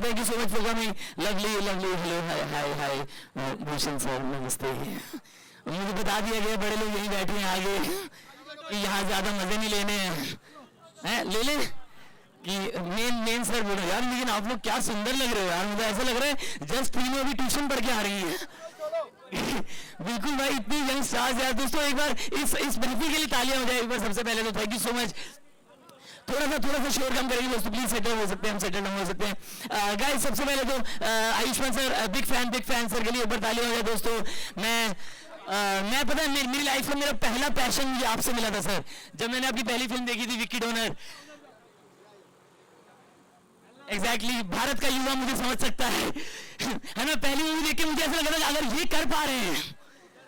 Thank you so much for coming. Lovely, lovely. Hello, hi. Bhushan sir नमस्ते. मुझे बता दिया गया बड़े लोग यहीं बैठे हैं आगे, यहाँ ज्यादा मजे नहीं लेने हैं, ले ले कि मेन सर बोलो यार. लेकिन आप लोग क्या सुंदर लग रहे हो यार, मुझे ऐसा लग रहा है जस्ट तीनों अभी ट्यूशन पढ़ के आ रही है. बिल्कुल भाई, इतनी यंग स्टार्स यार. दोस्तों एक बार इस महफिल के लिए तालियां हो जाए एक बार. सबसे पहले तो थैंक यू सो मच. थोड़ा सा शोर कम करेंगे दोस्तों प्लीज. सेटल हो सकते हैं, हम सेटल हो सकते हैं गाइस. सबसे पहले तो Ayushman sir, big fan sir के लिए ऊपर तालियां हो जाए दोस्तों. मैं पता है मेरी लाइफ में मेरा पहला पैशन मुझे आपसे मिला था सर, जब मैंने अपनी पहली फिल्म देखी थी विक्की डोनर. एग्जैक्टली भारत का युवा मुझे समझ सकता है ना. पहली मूवी देख के मुझे ऐसा लगा था अगर ये कर पा रहे हैं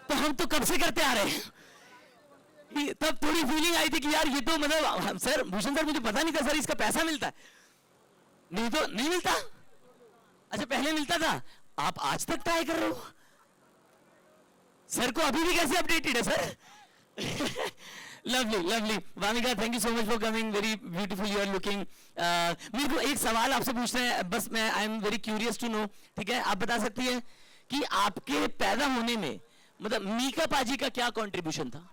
तो हम तो कब से करते आ रहे हैं. तब थोड़ी फीलिंग आई थी कि यार ये तो मतलब सर भूषण सर मुझे पता नहीं था सर इसका पैसा मिलता है. नहीं तो नहीं मिलता. अच्छा पहले मिलता था, आप आज तक ट्राई कर रहे हो. सर को अभी भी कैसे अपडेटेड है sir. Lovely Vamika, thank you so much for coming. Very beautiful you are looking. मेरे को एक सवाल आपसे पूछना है बस. मैं I am very curious to know. ठीक है, आप बता सकती है कि आपके पैदा होने में मतलब मीका पाजी का क्या कंट्रीब्यूशन था.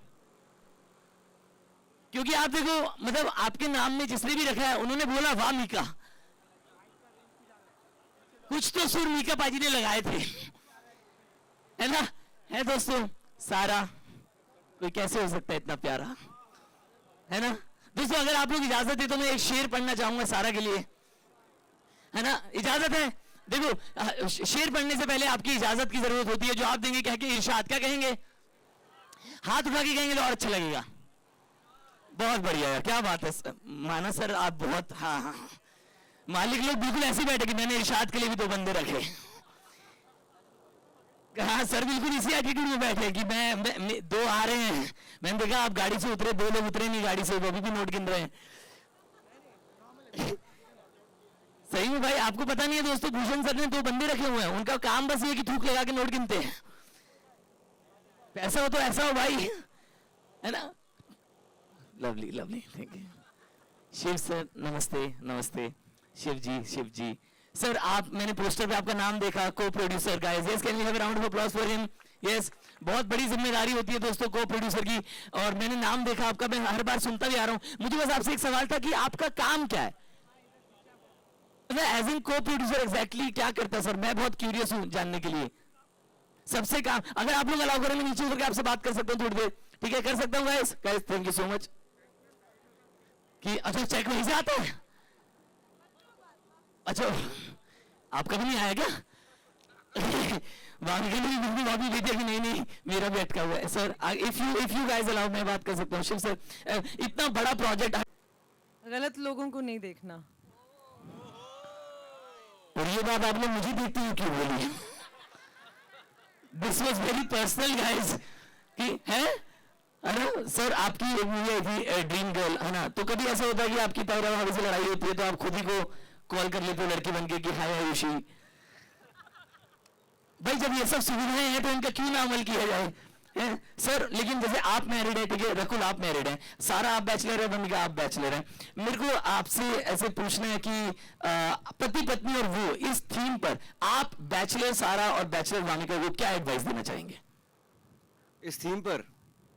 क्योंकि आप देखो मतलब आपके नाम में जिसने भी रखा है उन्होंने बोला वाह मीका. कुछ तो सुर मीका पाजी ने लगाए थे, है ना. है दोस्तों सारा, कोई कैसे हो सकता है इतना प्यारा, है ना. दोस्तों अगर आप लोग इजाजत है तो मैं एक शेर पढ़ना चाहूंगा सारा के लिए, है ना. इजाजत है. देखो शेर पढ़ने से पहले आपकी इजाजत की जरूरत होती है. जो आप देंगे कह के इरशाद, क्या कहेंगे, हाथ उठा के कहेंगे तो और अच्छा लगेगा. बहुत बढ़िया यार, क्या बात है माना सर आप बहुत. हाँ मालिक लोग बिल्कुल ऐसे बैठे कि मैंने इरशाद के लिए भी 2 बंदे रखे. हाँ सर बिल्कुल इसी एटीट्यूड में बैठे कि मैं 2 आ रहे हैं. मैंने देखा आप गाड़ी से उतरे, 2 लोग उतरे नहीं गाड़ी से, वो अभी भी नोट गिन रहे हैं. सही में भाई आपको पता नहीं है दोस्तों, भूषण सर ने 2 बंदे रखे हुए हैं. उनका काम बस ये कि थूक लगा के नोट गिनते हैं. पैसा हो तो ऐसा हो भाई, है ना. Lovely thank you. Shiv sir नमस्ते. शिव जी सर, आप मैंने पोस्टर पे आपका नाम देखा, को producer guys. Yes can we have a round of applause for him. Yes, बहुत बड़ी जिम्मेदारी होती है दोस्तों को प्रोड्यूसर की. और मैंने नाम देखा आपका, मैं हर बार सुनता भी आ रहा हूं. मुझे बस आपसे एक सवाल था कि आपका काम क्या है एज इन को प्रोड्यूसर. एग्जैक्टली क्या करता है सर, मैं बहुत क्यूरियस हूं जानने के लिए. सबसे काम अगर आप लोग अलाउ करेंगे नीचे उतर के आपसे बात कर सकता हूं थोड़ी देर. ठीक है, कर सकता हूं guys. Thank you so much. कि अच्छा चेक वहीं से आता है. अच्छा आपका भी नहीं आया क्या. वहां के लिए बिल्कुल वापी लेते कि नहीं मेरा भी अटका हुआ है sir. If you guys allow मैं बात कर सकता हूँ. शिव सर इतना बड़ा प्रोजेक्ट. गलत लोगों को नहीं देखना. और ये बात आपने मुझे देखते हुए क्यों बोली. This was very personal guys. है ना सर, आपकी एक मूवी आई थी ड्रीम गर्ल, है ना. तो कभी ऐसा होता है कि आपकी तायरा भाभी से लड़ाई होती है तो आप खुद ही को कॉल कर लेते हो लड़की बनके कि हाय आयुषी. भाई जब ये सब सुविधाएं हैं तो इनका क्यों ना अमल किया जाए, है सर. लेकिन जैसे आप मैरिड है, ठीक है, रकुल आप मैरिड है, सारा आप बैचलर है, भूमिका आप बैचलर है. मेरे को आपसे ऐसे पूछना है कि पति पत्नी और वो इस थीम पर आप बैचलर सारा और बैचलर भूमिका को क्या एडवाइस देना चाहेंगे इस थीम पर.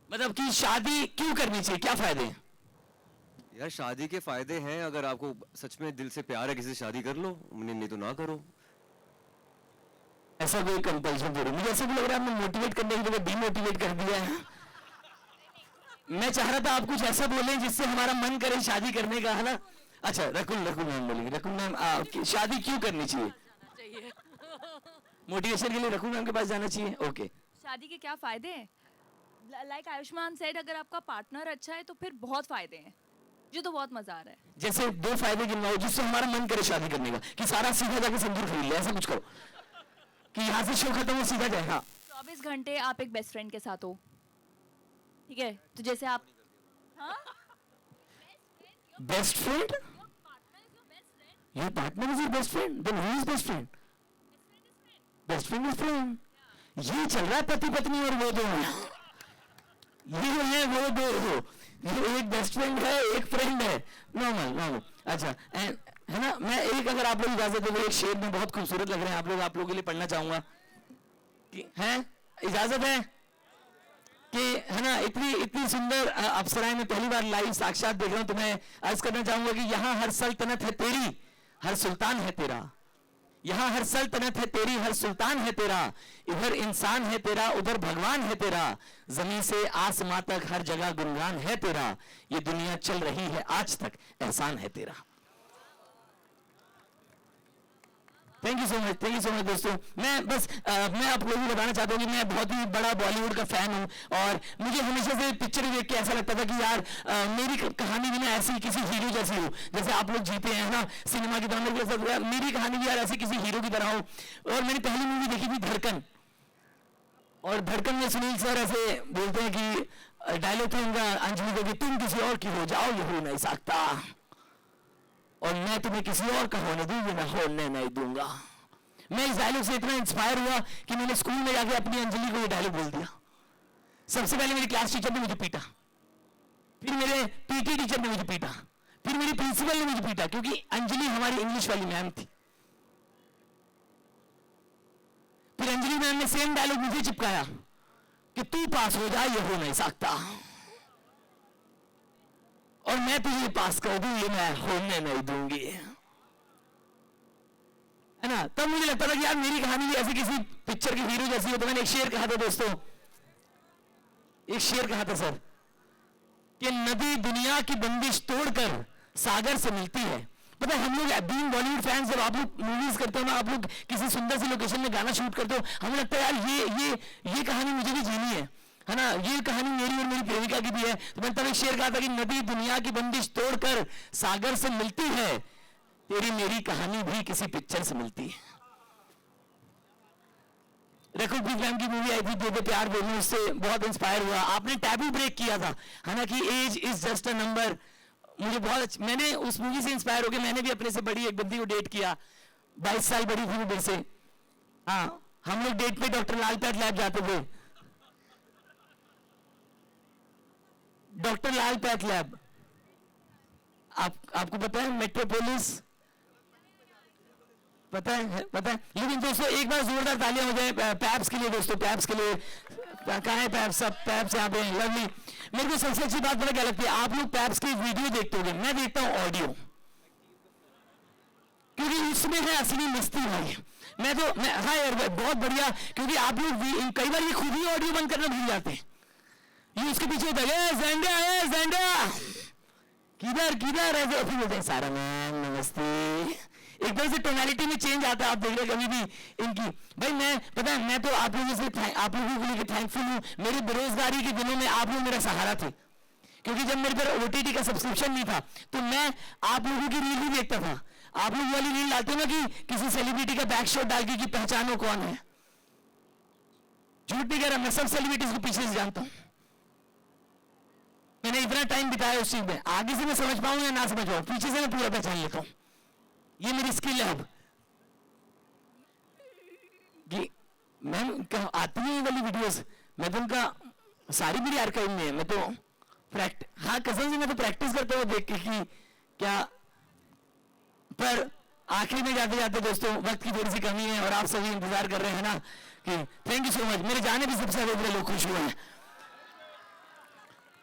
मतलब कि शादी क्यों करनी चाहिए, क्या फायदे हैं. यार शादी के फायदे हैं, अगर आपको सच में दिल से प्यार है किसी से शादी कर लो, नहीं तो ना करो. ऐसा कोई कंपल्सन थोड़ी. मुझे ऐसा भी लग रहा है आपने मोटिवेट करने की जगह डीमोटिवेट कर दिया है. मैं चाह रहा था आप कुछ ऐसा बोलें जिससे हमारा मन करे शादी करने का, है ना. अच्छा रकुल मैम बोलेंगे. रकुल मैम शादी क्यों करनी चाहिए. मोटिवेशन के लिए रकुल मैम के पास जाना चाहिए. ओके. शादी के क्या फायदे हैं. लाइक आयुष्मान सेड, अगर आपका पार्टनर अच्छा है तो फिर बहुत फायदे हैं. मुझे तो बहुत मजा आ रहा है. जैसे 2 फायदे गिनवाओ जिससे हमारा मन करे शादी करने का, कि सारा सीधा जाके सिंदूर खरीद ले, ऐसा कुछ करो कि यहाँ से शो खत्म हो सीधा जाए. हाँ 24 घंटे आप एक बेस्ट फ्रेंड के साथ हो, ठीक है. तो जैसे आप best friend, your partner is your best friend, then who is best friend. Best friend is friend. ये चल रहा है पति पत्नी और वो 2 हैं. ये है वो 2 हो. एक बेस्ट फ्रेंड है, एक फ्रेंड है. नॉर्मल. अच्छा है ना, मैं एक, अगर आप लोग इजाजत दो, एक शेर में बहुत खूबसूरत लग रहे हैं आप लोगों के लिए पढ़ना चाहूंगा कि है, इजाजत है कि, है ना, इतनी इतनी सुंदर अप्सराएं मैं पहली बार लाइव साक्षात देख रहा हूं, तो मैं अर्ज करना चाहूंगा कि यहाँ हर सल्तनत है तेरी, हर सुल्तान है तेरा, यहाँ हर सल्तनत है तेरी, हर सुल्तान है तेरा, इधर इंसान है तेरा, उधर भगवान है तेरा, जमीन से आसमां तक हर जगह गुणगान है तेरा, ये दुनिया चल रही है आज तक, एहसान है तेरा। थैंक यू सो मच दोस्तों। मैं बस मैं आप लोगों को बताना चाहता हूँ कि मैं बहुत ही बड़ा बॉलीवुड का फैन हूँ, और मुझे हमेशा से पिक्चर देख के ऐसा लगता था कि यार मेरी कहानी भी ना ऐसी किसी हीरो जैसी हो, जैसे आप लोग जीते हैं ना सिनेमा की तरह, मेरी कहानी भी यार ऐसी किसी हीरो की तरह हो। और मैंने पहली मूवी देखी थी धड़कन, और धड़कन में सुनील सर ऐसे बोलते हैं कि डायलॉग था उनका अंजलि को कि तुम किसी और की हो जाओ, ये हो नहीं सकता, और मैं तुम्हें किसी और का होने दूंगी, मैं होने नहीं दूंगा। मैं इस डायलॉग से इतना इंस्पायर हुआ कि मैंने स्कूल में जाके अपनी अंजलि को ये डायलॉग बोल दिया। सबसे पहले मेरी क्लास टीचर ने मुझे पीटा, फिर मेरे पीटी टीचर ने मुझे पीटा, फिर मेरी प्रिंसिपल ने मुझे पीटा, क्योंकि अंजलि हमारी इंग्लिश वाली मैम थी। फिर अंजलि मैम ने सेम डायलॉग मुझे चिपकाया कि तू पास हो जाए, ये हो नहीं सकता, और मैं तुझे पास कर दूं, ये मैं होने नहीं दूंगी, है ना। तब मुझे लगता था कि यार मेरी कहानी भी ऐसी किसी पिक्चर के हीरो जैसी हो। तो मैंने एक शेर कहा था दोस्तों, एक शेर कहा था सर, कि नदी दुनिया की बंदिश तोड़कर सागर से मिलती है। पता है हम लोग बीइंग बॉलीवुड फैंस, जब आप लोग मूवीज करते हो ना, आप लोग किसी सुंदर सी लोकेशन में गाना शूट करते हो, हमें लगता है यार ये कहानी मुझे भी जीनी है ना, ये कहानी मेरी और मेरी प्रेमिका की भी है। तो मैंने तब एक शेर कहा था कि नदी दुनिया की बंदिश तोड़कर सागर से मिलती है, तेरी मेरी कहानी भी किसी पिक्चर से मिलती है। रखो मैम की मूवी आई थी दे दे प्यार बोलूं, उससे बहुत इंस्पायर हुआ। आपने टैबू ब्रेक किया था, है ना, कि age is just a number. मुझे बहुत मैंने उस मूवी से इंस्पायर होकर मैंने भी अपने से बड़ी एक बंदी को डेट किया, 22 साल बड़ी थी वो मेरे से। हाँ, हम लोग डेट पे डॉक्टर लालपेट लैब जाते थे, डॉक्टर लालपेट लैब, आपको पता है, मेट्रोपोलिस, पता है। लेकिन दोस्तों एक बार जोरदार तालियां हो जाए पैप्स के लिए दोस्तों, पैप्स के लिए। कहाँ है पैप्स? सब पैप्स यहाँ पे लवली। मेरे को सबसे अच्छी बात पता क्या लगती है, आप लोग पैप्स की वीडियो देखते होंगे, मैं देखता हूँ ऑडियो, क्योंकि उसमें है असली मस्ती भाई। हाँ यार बहुत बढ़िया, क्योंकि आप लोग कई बार ये खुद ही ऑडियो बंद करना भूल जाते हैं। ये उसके पीछे होता है ज़ेंडा किधर ऐसे फिर बोलते हैं सारा मैम नमस्ते, एकदम से टोनालिटी में चेंज आता है। आप देख रहे कभी भी इनकी भाई, मैं तो आप लोगों को लेकर थैंकफुल हूँ। मेरी बेरोजगारी के दिनों में आप लोग मेरा सहारा थे, क्योंकि जब मेरे पर OTT का सब्सक्रिप्शन नहीं था तो मैं आप लोगों की रील ही देखता था। आप लोग वाली रील डालते हो ना कि किसी सेलिब्रिटी का बैक शॉट डाल के कि पहचानो कौन है, झूठ नहीं कह रहा, मैं सब सेलिब्रिटीज को पीछे से जानता हूं। मैंने इतना टाइम बिताया उस चीज में, आगे से मैं समझ पाऊं या ना समझ पाऊं, पीछे से मैं पूरा पहचान लेता हूं। ये मेरी स्किल है अब कि मैं आती है ये वाली वीडियोस, मैं तो उनका सारी मेरी आर्काइव में है। मैं तो हाँ कसम से मैं तो प्रैक्टिस करता हूँ देख के कि क्या। पर आखिरी में जाते जाते दोस्तों वक्त की थोड़ी सी कमी है और आप सभी इंतजार कर रहे हैं ना कि थैंक यू सो मच। मेरे जाने भी सबसे ज्यादा लोग खुश हुए हैं।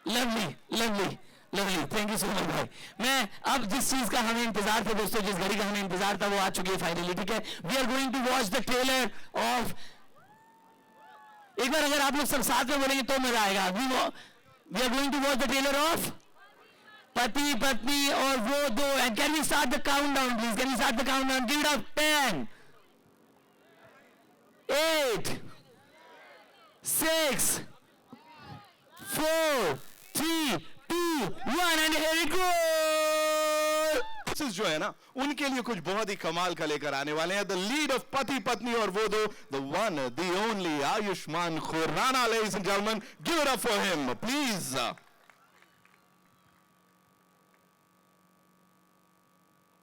Lovely thank you so much भाई। मैं अब जिस चीज का हमें इंतजार था दोस्तों, जिस घड़ी का हमें इंतजार था वो आ चुकी है फाइनली, ठीक है। We are going to watch the trailer of, एक बार अगर आप लोग सब साथ में बोलेंगे तो मजा आएगा। We are going to watch the trailer of Pati Patni और वो Do. And can we start the countdown please, can we start the countdown, give it up 10 8 6 4 3 2 1 and here it goes. जो है ना उनके लिए कुछ बहुत ही कमाल का लेकर आने वाले हैं। The lead of Pati Patni और वो दो, the one the only Ayushmann Khurrana. Ladies and gentleman, give it up for him please.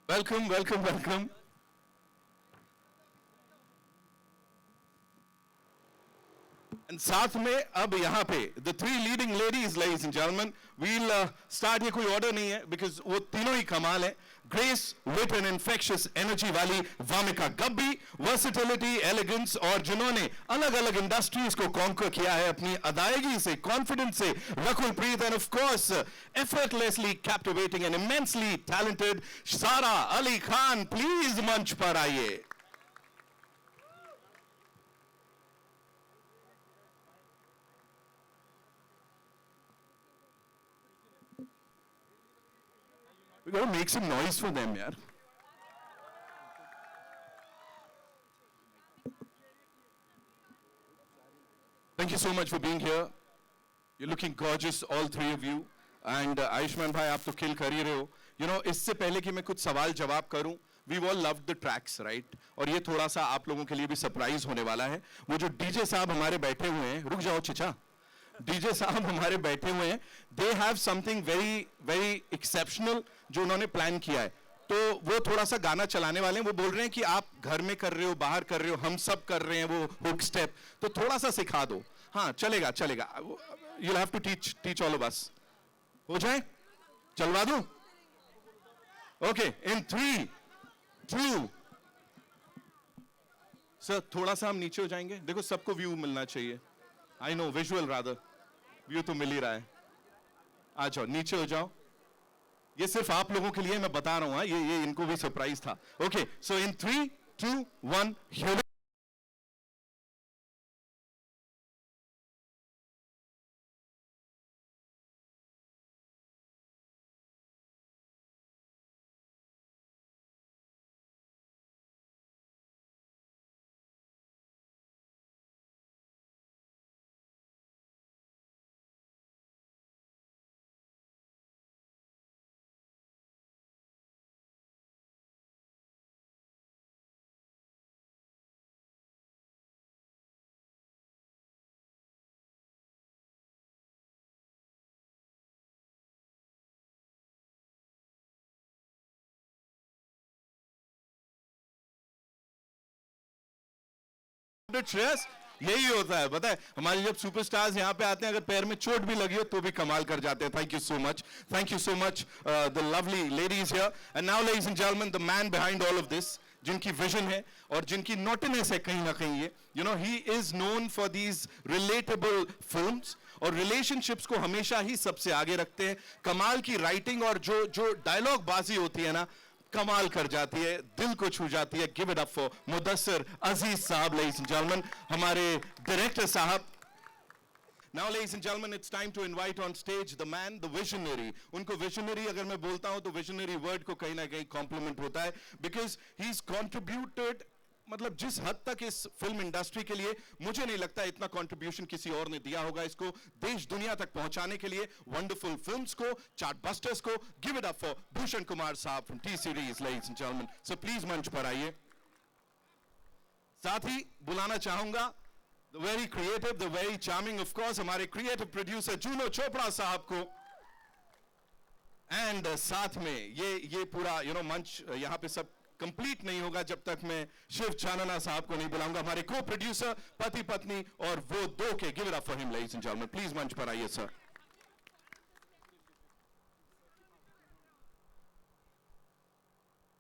Welcome. And साथ में अब यहाँ पे the three leading ladies, ladies and gentlemen, we'll start. ये कोई order नहीं है because वो तीनों ही कमाल है. Grace, wit and infectious energy वाली वामिका गब्बी, versatility, elegance और जिन्होंने अलग अलग इंडस्ट्रीज को conquer किया है अपनी अदायगी से, confidence से, Rakul Preet, and of course effortlessly captivating and immensely talented सारा अली खान. Please मंच पर आइए. We gotta make some noise for them, yaar. Thank you so much for being here. You're looking gorgeous, all three of you. And Ayushman bhai, आप तो kill कर ही रहे हो. You know, इससे पहले कि मैं कुछ सवाल जवाब करूं, we've all loved the tracks, right? और ये थोड़ा सा आप लोगों के लिए भी सरप्राइज होने वाला है. वो जो डीजे साहब हमारे बैठे हुए हैं, रुक जाओ चिचा. डीजे साहब हमारे बैठे हुए हैं, they have something very very exceptional जो उन्होंने प्लान किया है. तो वो थोड़ा सा गाना चलाने वाले हैं. वो बोल रहे हैं कि आप घर में कर रहे हो, बाहर कर रहे हो, हम सब कर रहे हैं वो हुक स्टेप, तो थोड़ा सा सिखा दो. हाँ चलेगा चलेगा. you'll have to teach all of us. हो जाए, चलवा दूं? Okay, in 3, 2. सर थोड़ा सा हम नीचे हो जाएंगे. देखो सबको व्यू मिलना चाहिए. I know, visual rather. View तो मिल ही रहा है. आ जाओ, नीचे हो जाओ. ये सिर्फ आप लोगों के लिए मैं बता रहा हूं. ये इनको भी सरप्राइज था. Okay, so in 3, 2, 1, here we go. Stress, यही होता है. पता है हमारे जब सुपरस्टार्स यहाँ पे आते हैं, अगर पैर में चोट भी लगी हो तो भी कमाल कर जाते हैं. Thank you so much. Thank you so much, the lovely ladies here. And now, ladies and gentlemen, the man behind all of this, जिनकी vision है और जिनकी naughtiness है कहीं ना कहीं ये. You know, he is known for these relatable films और relationships को हमेशा ही सबसे आगे रखते हैं. कमाल की writing और जो dialogue बाजी होती है ना, कमाल कर जाती है, दिल को छू जाती है. Give it up for Mudassir Aziz साहब, लेडीज एंड जेंटलमैन, हमारे डायरेक्टर साहब. Now ladies and gentleman, it's time to invite on stage the man, the visionary. उनको विजनरी अगर मैं बोलता हूं तो विजनरी वर्ड को कहीं ना कहीं कॉम्प्लीमेंट होता है, बिकॉज ही इज कॉन्ट्रीब्यूटेड. मतलब जिस हद तक इस फिल्म इंडस्ट्री के लिए मुझे नहीं लगता इतना कंट्रीब्यूशन किसी और ने दिया होगा इसको देश दुनिया तक पहुंचाने के लिए. वंडरफुल फिल्म्स को, चार्टबस्टर्स को. Give it up for Bhushan Kumar साहब from T Series, ladies and gentleman. So please मंच पर आइए. साथ ही बुलाना चाहूंगा the very creative, the very charming, of course हमारे क्रिएटिव प्रोड्यूसर जूनो चोपड़ा साहब को. एंड साथ में ये पूरा मंच यहाँ पे सब कंप्लीट नहीं होगा जब तक मैं शिव चानना साहब को नहीं बुलाऊंगा. हमारे को प्रोड्यूसर, पति पत्नी और वो दो के. Give it up for him, ladies and gentleman. Please मंच पर आइए सर.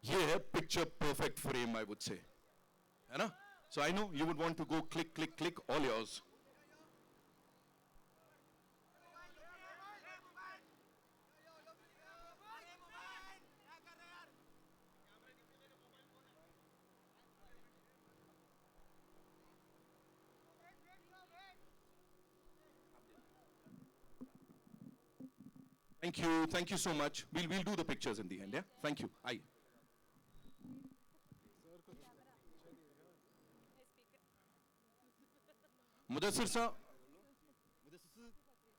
ये है picture perfect frame, I would say, है ना? So I know you would want to go click click click, all yours. Thank you so much. We'll do the pictures in the end, yeah? Thank you. Aye. Mudassir sir,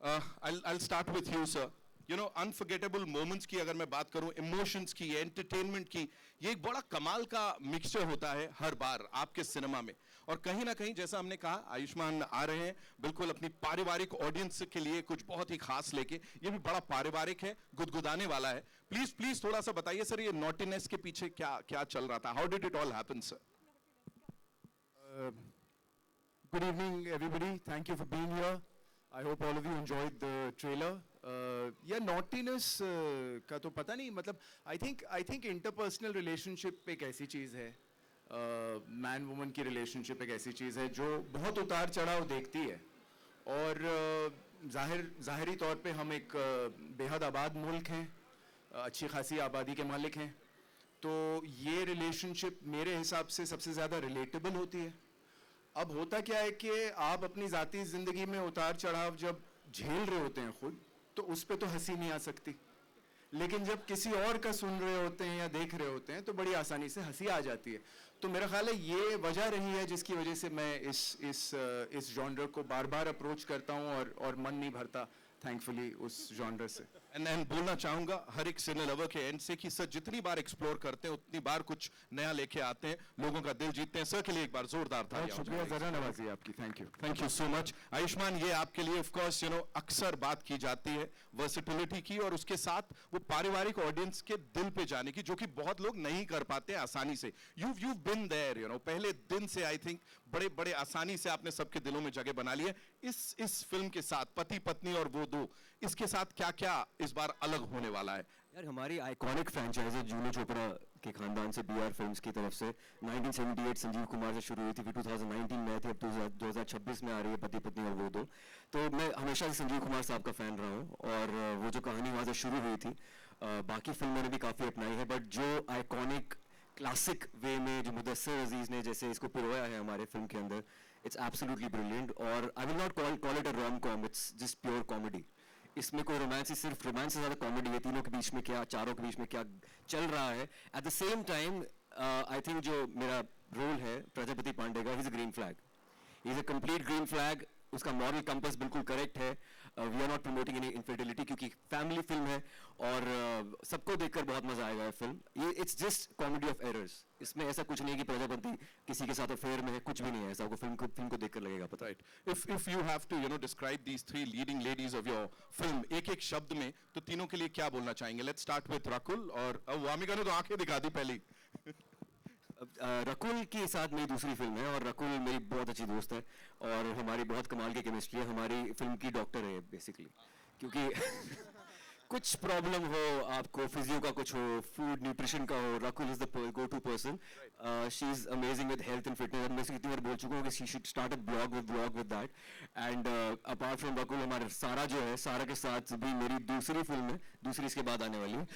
I'll start with you, sir. Unforgettable moments की अगर मैं बात करूं, emotions की, entertainment की, ये एक बड़ा कमाल का मिक्सचर होता है हर बार आपके सिनेमा में. और कहीं ना कहीं जैसा हमने कहा, आयुष्मान आ रहे हैं बिल्कुल अपनी पारिवारिक ऑडियंस के लिए कुछ बहुत ही खास लेके. ये भी बड़ा पारिवारिक है, गुदगुदाने वाला है. प्लीज थोड़ा सा बताइए सर, ये नॉटीनेस के पीछे क्या क्या चल रहा था? How did it all happen sir? Good evening, everybody. Thank you for being here. I hope all of you enjoyed the trailer. Yeah, naughtiness का तो पता नहीं मतलब I think interpersonal relationship एक ऐसी चीज़ है, man woman की relationship एक ऐसी चीज़ है जो बहुत उतार चढ़ाव देखती है और ज़ाहिरी तौर पे हम एक बेहद आबाद मुल्क हैं, अच्छी खासी आबादी के मालिक हैं, तो ये रिलेशनशिप मेरे हिसाब से सबसे ज़्यादा रिलेटेबल होती है। अब होता क्या है कि आप अपनी ज़ाती ज़िंदगी में उतार चढ़ाव जब झेल रहे होते हैं खुद, तो उस पे तो हंसी नहीं आ सकती, लेकिन जब किसी और का सुन रहे होते हैं या देख रहे होते हैं तो बड़ी आसानी से हंसी आ जाती है। तो मेरा ख्याल है ये वजह रही है जिसकी वजह से मैं इस जॉनर को बार बार अप्रोच करता हूँ और मन नहीं भरता थैंकफुली उस जॉनर से। एंड बोलना चाहूंगा हर एक सिने लवर के एंड से कि सर जितनी बार एक्सप्लोर करते हैं उतनी बार कुछ नया लेके आते हैं, लोगों का दिल जीतते हैं। सर के लिए एक बार जोरदार बहुत तालियां हो शुक्रिया, जाए। ज़रा नवाजी आपकी, thank you. Thank you so much Ayushman. ये आपके लिए ऑफ कोर्स अक्सर बात की जाती है वर्सेटिलिटी की और उसके साथ वो पारिवारिक ऑडियंस के दिल पे जाने की, जो कि बहुत लोग नहीं कर पाते आसानी से। यू बिन देयर पहले दिन से आई थिंक बड़े बड़े आसानी से आपने सबके दिलों में जगह बना ली है। इस फिल्म के साथ पति पत्नी और वो दो, इसके साथ क्या क्या इस बार अलग होने वाला है? यार हमारी आइकॉनिक फ्रेंचाइज है जूनो चोपड़ा के खानदान से, बीआर फिल्म्स की तरफ से 1978 संजीव कुमार से शुरू हुई थी, फिर 2019 में आई थी, अब 2026 में आ रही है पति पत्नी और वो दो। तो मैं हमेशा से संजीव कुमार साहब का फैन रहा हूँ और वो जो कहानी वहाँ से शुरू हुई थी, बाकी फिल्मों ने भी काफ़ी अपनाई है, बट जो आइकॉनिक क्लासिक वे में जो मुदस्सिर अजीज ने जैसे इसको पिरोया है हमारे फिल्म के अंदर, इट्स एब्सोल्युटली ब्रिलियंट। और I will not call it a rom com, it's just pure comedy. इसमें कोई रोमांस, सिर्फ रोमांस से ज़्यादा कॉमेडी है, तीनों के बीच में क्या, चारों के बीच में क्या चल रहा है। At the same time I think जो मेरा रोल है प्रजापति पांडे का, he is a green flag, he is a complete green flag. उसका मॉरल कंपास बिल्कुल करेक्ट है। We are not promoting any infidelity क्योंकि फैमिली फिल्म है और सबको देखकर बहुत मजा आएगा ये फिल्म। ये it's just comedy of errors. इसमें ऐसा कुछ नहीं है कि प्रजापति किसी के साथ अफेयर में है, कुछ भी नहीं है ऐसा। आपको फिल्म को देखकर लगेगा पता। Right. If you have to describe these three leading ladies of your film एक एक शब्द में, तो तीनों के लिए क्या बोलना चाहेंगे? Let's start with Rakul. और वामिका ने तो आंखें दिखा दी पहली। रकुल के साथ मेरी दूसरी फिल्म है और रकुल मेरी बहुत अच्छी दोस्त है और हमारी बहुत कमाल की केमिस्ट्री है। हमारी फिल्म की डॉक्टर है बेसिकली, क्योंकि कुछ प्रॉब्लम हो आपको, फिजियो का कुछ हो, फूड न्यूट्रिशन का हो, Rakul is the go to person. She is amazing with health and fitness. मैं कितनी बार बोल चुका हूँ कि she should start a blog with that. And apart from Rakul, हमारे सारा जो है, सारा के साथ भी मेरी दूसरी फिल्म है, दूसरी इसके बाद आने वाली है।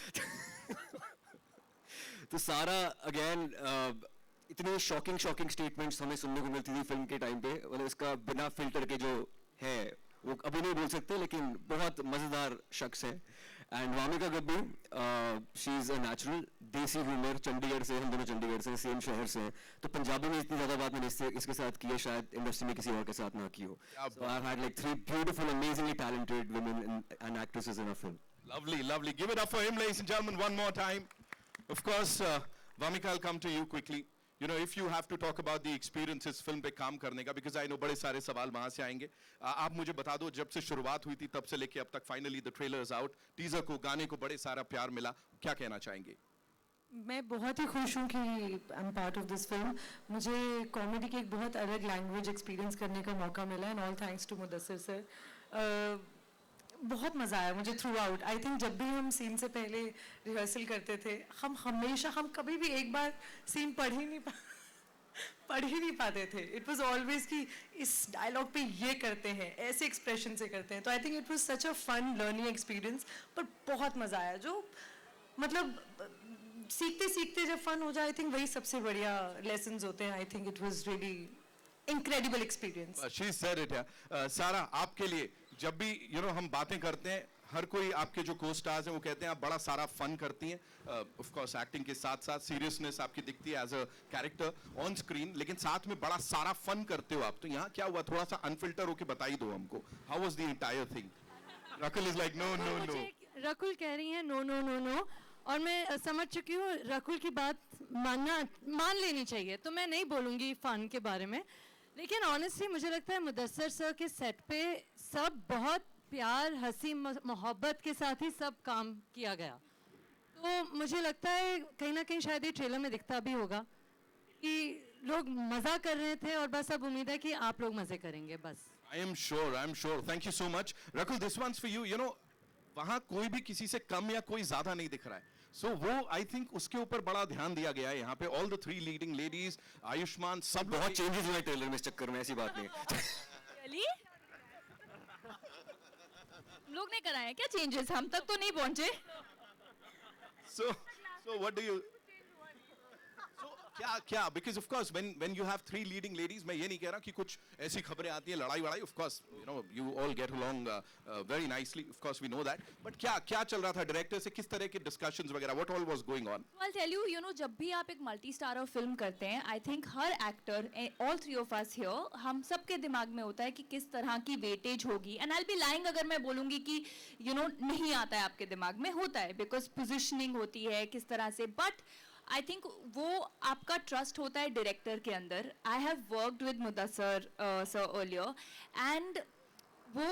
तो सारा अगेन इतने शॉकिंग स्टेटमेंट्स हमें सुनने को मिलती थी फिल्म के टाइम पे, मतलब इसका बिना फिल्टर के जो है वो अभी नहीं बोल सकते, लेकिन बहुत मज़ेदार शख्स है। And Wamiqa Gabbu, she is a natural, देसी ह्यूमर, चंडीगढ़ से, हम दोनों चंडीगढ़ से, सेम शहर से हैं, तो पंजाबी में इतनी ज़्यादा बात मैंने इसके साथ की है शायद इंडस्ट्री में किसी और के साथ ना की हो। So I've had like 3 beautiful, amazingly talented women and actresses in a film. Lovely. Give it up for him, ladies and gentlemen, one more time. Of course, Vamika, I'll come to you quickly. If you have to talk about the experiences film पे काम करने का, because I know बड़े सारे सवाल वहाँ से आएंगे। आप मुझे बता दो, जब से शुरुआत हुई थी तब से लेके अब तक finally the trailer is out, teaser को, गाने को बड़े सारा प्यार मिला, क्या कहना चाहेंगे? मैं बहुत ही खुश हूँ कि I am part of this film. मुझे कॉमेडी की एक बहुत अलग लैंग्वेज एक्सपीरियंस करने का मौका मिला and all thanks to Mudassar sir. बहुत मज़ा आया मुझे थ्रू आउट। आई थिंक जब भी हम सीन से पहले रिहर्सल करते थे, हम कभी भी एक बार सीन पढ़ ही नहीं पाते थे। इट वॉज ऑलवेज कि इस डायलॉग पे ये करते हैं, ऐसे एक्सप्रेशन से करते हैं। तो I think it was such a fun learning experience, पर बहुत मज़ा आया। जो मतलब सीखते जब फन हो जाए, आई थिंक वही सबसे बढ़िया लेसन्स होते हैं। आई think it was really incredible experience. She said it, yeah. सारा, आपके लिए जब भी हम बातें करते हैं, हर कोई आपके जो को स्टार्स हैं वो कहते हैं आप बड़ा सारा फन करती हैं। ऑफ कोर्स एक्टिंग के साथ साथ सीरियसनेस आपकी दिखती है as a character on screen, लेकिन साथ में बड़ा सारा फन करते हो आप। तो यहाँ क्या हुआ, थोड़ा सा अनफिल्टर होके बताइए दो हमको, how was the entire thing? Rakul is like no. Rakul कह रही है नो, और मैं समझ चुकी हूँ रकुल की बात मान लेनी चाहिए, तो मैं नहीं बोलूँगी फन के बारे में। लेकिन ऑनेस्टली मुझे लगता है मुदस्सिर सर के सेट पे सब बहुत प्यार, हंसी, मोहब्बत के साथ ही सब काम किया गया। तो मुझे लगता है कहीं ना कहीं शायद ये ट्रेलर में दिखता भी होगा कि लोग मज़ा कर रहे थे और बस अब उम्मीद है कि आप लोग मज़े करेंगे बस. I am sure. Thank you so much. Rakul, this one's for you. You know, वहाँ कोई भी किसी से कम या कोई ज्यादा नहीं दिख रहा है. So वो I think उसके ऊपर बड़ा ध्यान दिया गया है यहाँ पे. All the 3 leading ladies, Ayushman, सब बहुत चेंजेस हुए ट्रेलर में इस चक्कर में, ऐसी बात नहीं है. Really? हम लोग ने कराए हैं क्या चेंजेस? हम तक तो नहीं पहुंचे. So what do you? क्या because of course when you have 3 leading ladies, मैं ये नहीं कह रहा कि कुछ ऐसी खबरें आती हैं लड़ाई वड़ाई. Of course you know you all get along very nicely, of course we know that. But क्या चल रहा था डायरेक्टर से, किस तरह के discussions वगैरह, what all was going on? I'll tell you, you know, जब भी आप एक मल्टी स्टारर फिल्म करते हैं, I think her actor, all 3 of us here, हम सबके दिमाग में होता है कि किस तरह की वेटेज होगी. And I'll be lying अगर मैं बोलूँगी कि you know नहीं आता है आपके दिमाग में. होता है because positioning होती है किस तरह से. But I think वो आपका ट्रस्ट होता है डायरेक्टर के अंदर. I have worked with Mudassar sir earlier and वो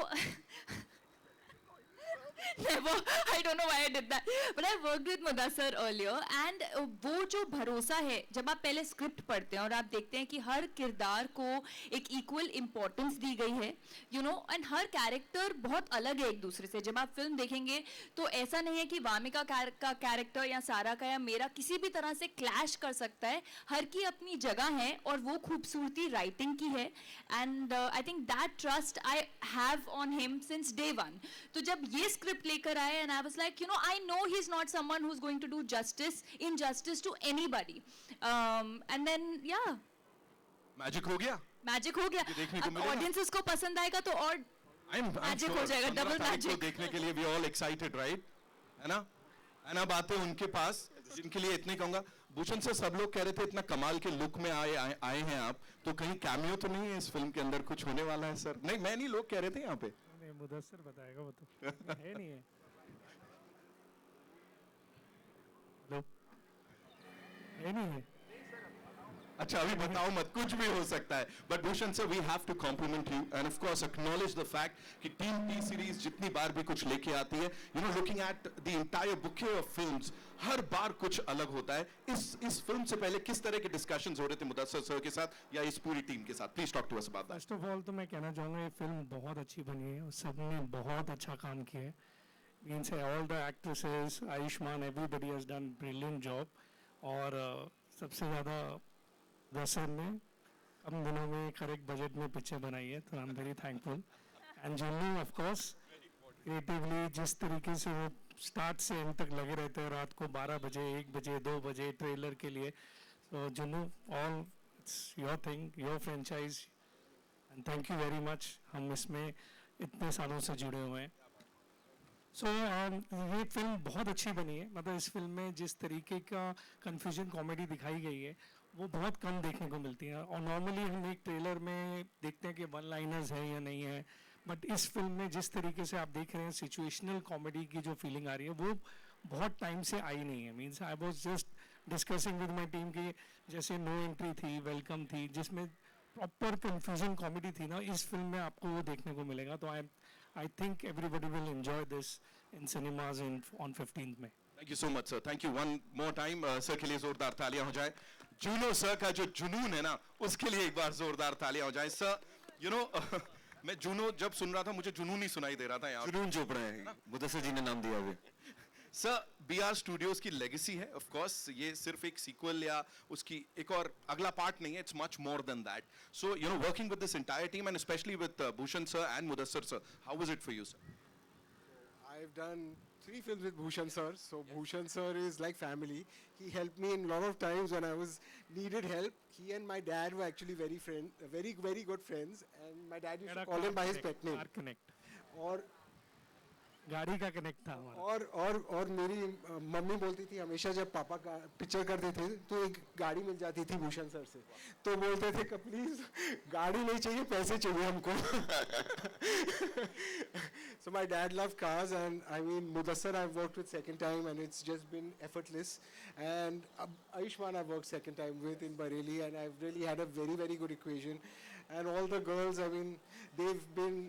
never, I don't know why I did that, but I worked with Mudassar earlier and वो जो भरोसा है जब आप पहले स्क्रिप्ट पढ़ते हैं और आप देखते हैं कि हर किरदार को एक इक्वल इम्पोर्टेंस दी गई है, you no, and her character बहुत अलग है एक दूसरे से. जब आप फिल्म देखेंगे तो ऐसा नहीं है कि वामिका का कैरेक्टर या सारा का या मेरा किसी भी तरह से क्लैश कर सकता है. हर की अपनी जगह है और वो खूबसूरती राइटिंग की है. And I think that trust I have on him since day 1. तो जब ये स्क्रिप्ट लेकर आए and I was like, you know, I know he's not someone who's going to do injustice to anybody. And then yeah, magic हो गया. Magic हो गया. देखने को मिलेगा. ऑडियंसेस को पसंद आएगा तो और I'm मैजिक sure हो जाएगा, 15 डबल तारीख को मैजिक. देखने के लिए we all excited, right? है ना? अब आते हैं उनके पास जिनके लिए इतने कहूँगा. भूषण सर, सब लोग कह रहे थे इतना कमाल के लुक में आए हैं आप, तो कहीं कैमियो तो नहीं है इस फिल्म के अंदर, कुछ होने वाला है सर? नहीं, मैं नहीं, लोग कह रहे थे यहाँ पे. नहीं, मुदस्सिर बताएगा वो तो है नहीं है. हेलो, है नहीं है. अच्छा अभी बताओ मत, कुछ भी हो सकता है. But Bhushan sir, we have to compliment you and of course acknowledge the fact कि टीम टी सीरीज जितनी बार भी कुछ लेके आती है, you know, looking at the entire bouquet of films, हर बार कुछ अलग होता है. इस फिल्म से पहले किस तरह के डिस्कशंस हो रहे थे मुदस्सिर सर के साथ या इस पूरी टीम के साथ? Please talk to us about that. First of all तो मैं कहना चाहूँगा ये फिल्म बहुत अच्छी बनी है और सबने बहुत अच्छा काम किया है. Means all the actresses, Ayushman, everybody has done brilliant job. और सबसे ज़्यादा दसर ने कम दिनों में करेक्ट बजट में पिक्चर बनाई है, तो आई am very thankful. And Junnu of course creatively जिस तरीके से वो स्टार्ट से एंड तक लगे रहते हैं, रात को 12 बजे, 1 बजे, 2 बजे ट्रेलर के लिए. So Junnu, all it's your thing, your franchise, and thank you very much. हम इसमें इतने सालों से जुड़े हुए हैं. सो ये फिल्म बहुत अच्छी बनी है. मतलब इस फिल्म में जिस तरीके का कन्फ्यूजन कॉमेडी दिखाई गई है वो बहुत कम देखने को मिलती है. और नॉर्मली हम एक ट्रेलर में देखते हैं कि वन लाइनर्स है या नहीं है, बट इस फिल्म में जिस तरीके से आप देख रहे हैं सिचुएशनल कॉमेडी की जो फीलिंग आ रही है वो बहुत टाइम से आई नहीं है. Means I was just discussing with my team की जैसे नो एंट्री थी, वेलकम थी, जिसमें प्रॉपर कन्फ्यूजन कॉमेडी थी ना, इस फिल्म में आपको वो देखने को मिलेगा. तो I think everybody will enjoy this in cinemas on 15th में. Thank you so much sir. Thank you one more time. Sir के लिए जोरदार तालियां हो जाए. जूनो सर का जो जुनून है ना, उसके लिए एक बार जोरदार तालियां हो जाए. सर, यू नो, मैं जूनो जब सुन रहा था मुझे जुनून ही सुनाई दे रहा था यहाँ. जुनून चोपड़ा है, मुदस्सिर जी ने नाम दिया अभी. सर, BR स्टूडियोज की लेगेसी है ऑफ कोर्स. ये सिर्फ एक सीक्वल या उसकी एक और अगला पार्ट नहीं है. It's much more than that. So you know, working with this entire team and specially with Bhushan sir and Mudassir sir, how was it for you sir? I've done 3 films with Bhushan sir, so Bhushan sir is like family. He helped me in a lot of times when I was needed help. He and my dad were actually very good friends, and my dad used to call him by his pet name. Car connect, और गाड़ी का connect था हमारा. और मेरी mummy बोलती थी हमेशा जब पापा का पिक्चर करते थे तो एक गाड़ी मिल जाती थी भूषण सर से, तो बोलते थे कि प्लीज गाड़ी नहीं चाहिए, पैसे चाहिए हमको. So my dad loved cars, and I mean Mudassar I've worked with second time and it's just been effortless. And Ayushman I've worked second time with in Bareilly, and I've really had a very good equation. And all the girls, I mean, they've been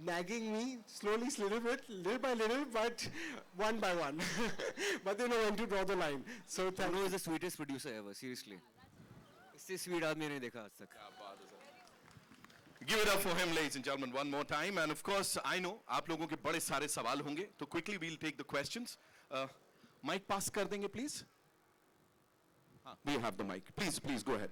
nagging me slowly, little by little, but one by one. But they know when to draw the line. So thank Juno you. is the sweetest producer ever, seriously. इससे sweet आदमी नहीं देखा आज तक. Give it up for him, ladies and gentlemen, one more time. And of course, I know आप लोगों के बड़े सारे सवाल होंगे, तो quickly we'll take the questions. Mic pass कर देंगे, please. We have the mic. Please go ahead.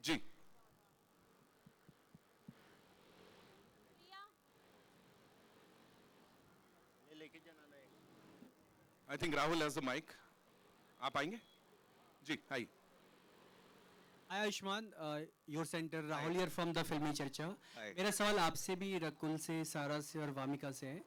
Ji. I think Rahul has the mic. आप आएंगे? जी, hi. Hi Ayushman, your center Rahul here from the Filmi Charcha. मेरा सवाल आपसे भी, रकुल से, सारा से और वामिका से है.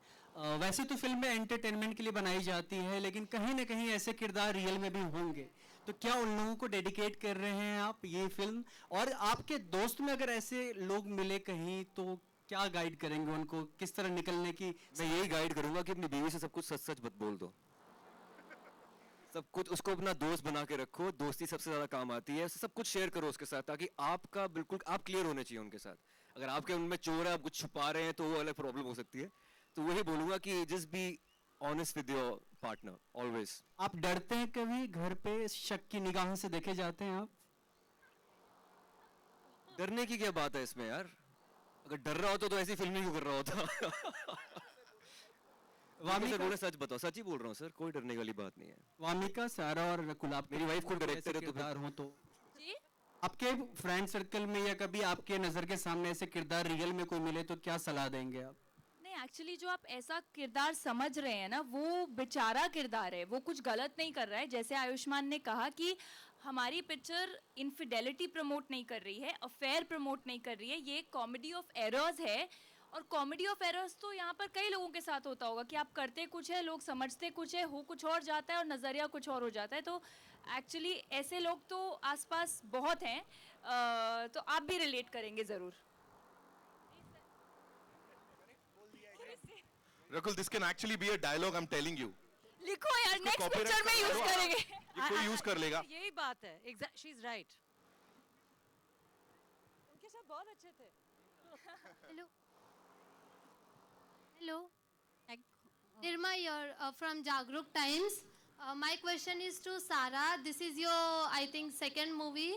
वैसे तो फिल्म में एंटरटेनमेंट के लिए बनाई जाती है, लेकिन कहीं ना कहीं ऐसे किरदार रियल में भी होंगे. तो क्या उन लोगों को डेडिकेट कर रहे हैं आप ये फिल्म? और आपके दोस्त में अगर ऐसे लोग मिले कहीं तो क्या गाइड करेंगे उनको, किस तरह निकलने की? मैं यही गाइड करूंगा कि अपनी बीवी से सब कुछ सच सच मत बोल दो. सब कुछ उसको अपना दोस्त बना के रखो. दोस्ती सबसे ज्यादा काम आती है. सब कुछ शेयर करो उसके साथ, ताकि आपका बिल्कुल आप क्लियर होने चाहिए उनके साथ. अगर आपके उनमें चोर है, आप कुछ छुपा रहे हैं, तो वो अलग प्रॉब्लम हो सकती है. तो वही बोलूंगा कि just be honest with your partner always. आप डरते हैं कभी घर पे शक की निगाहों से देखे जाते हैं आप? डरने की क्या बात है इसमें यार? अगर डर रहा होता तो ऐसी फिल्म ही क्यों कर रहा होता? वामिका बोले सच बताओ. सच ही बोल रहा हूँ सर, कोई डरने वाली बात नहीं है. वामिका, सारा और रकुल, आप मेरी वाइफ को डायरेक्टर है तो किरदार हो तो जी आपके फ्रेंड सर्कल में या कभी आपके नजर के सामने ऐसे किरदार रियल में कोई मिले तो क्या सलाह देंगे आप? नहीं, एक्चुअली जो आप ऐसा किरदार समझ रहे हैं ना, वो बेचारा किरदार है, वो कुछ गलत नहीं कर रहा है. जैसे आयुष्मान ने कहा कि हमारी पिक्चर इनफिडेलिटी प्रमोट नहीं कर रही है, अफेयर प्रमोट नहीं कर रही है. ये कॉमेडी ऑफ एरर्स है. और कॉमेडी ऑफ एरर्स तो यहाँ पर कई लोगों के साथ होता होगा कि आप करते कुछ है, लोग समझते कुछ है, हो कुछ और जाता है और नज़रिया कुछ और हो जाता है. तो एक्चुअली ऐसे लोग तो आसपास बहुत हैं. तो आप भी रिलेट करेंगे ज़रूर. Rakul, this can actually be a dialogue, I'm telling you. लिखो यार, नेक्स्ट copyright पिक्चर में यूज करो आप. करेंगे. ये कोई यूज कर लेगा. यही बात है. She is right. उनके साथ बहुत अच्छे थे. Hello. Nirma here from Jagruk Times. My question is to Sara. This is your, I think, second movie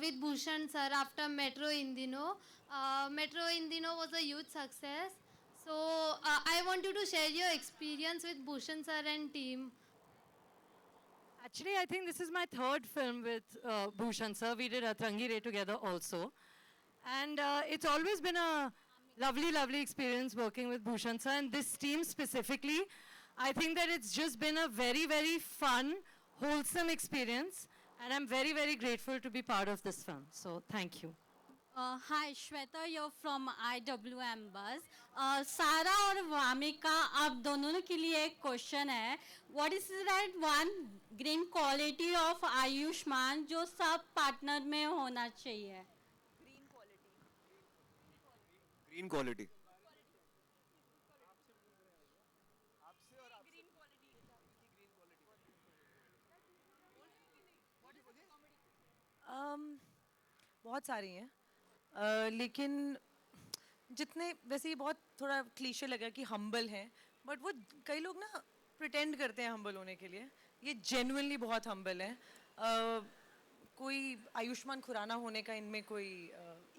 with Bhushan sir after Metro Indino. Metro Indino was a huge success. So I want you to share your experience with Bhushan sir and team. Actually, I think this is my third film with Bhushan sir. We did Atrangi Re together also. And it's always been a lovely experience working with Bhushan sir. And this team specifically, I think that it's just been a very fun, wholesome experience. And I'm very grateful to be part of this film. So thank you. Hi, Shweta, you're from IWM Buzz. Sara और वामिका, आप दोनों के लिए एक question है. What is that one green quality of Ayushman जो sub partner में होना चाहिए? Green quality. बहुत सारी हैं. लेकिन जितने, वैसे ये बहुत थोड़ा क्लीशे लगा कि हम्बल हैं, बट वो कई लोग ना प्रिटेंड करते हैं हम्बल होने के लिए. ये जेन्युइनली बहुत हम्बल हैं. कोई आयुष्मान खुराना होने का इनमें कोई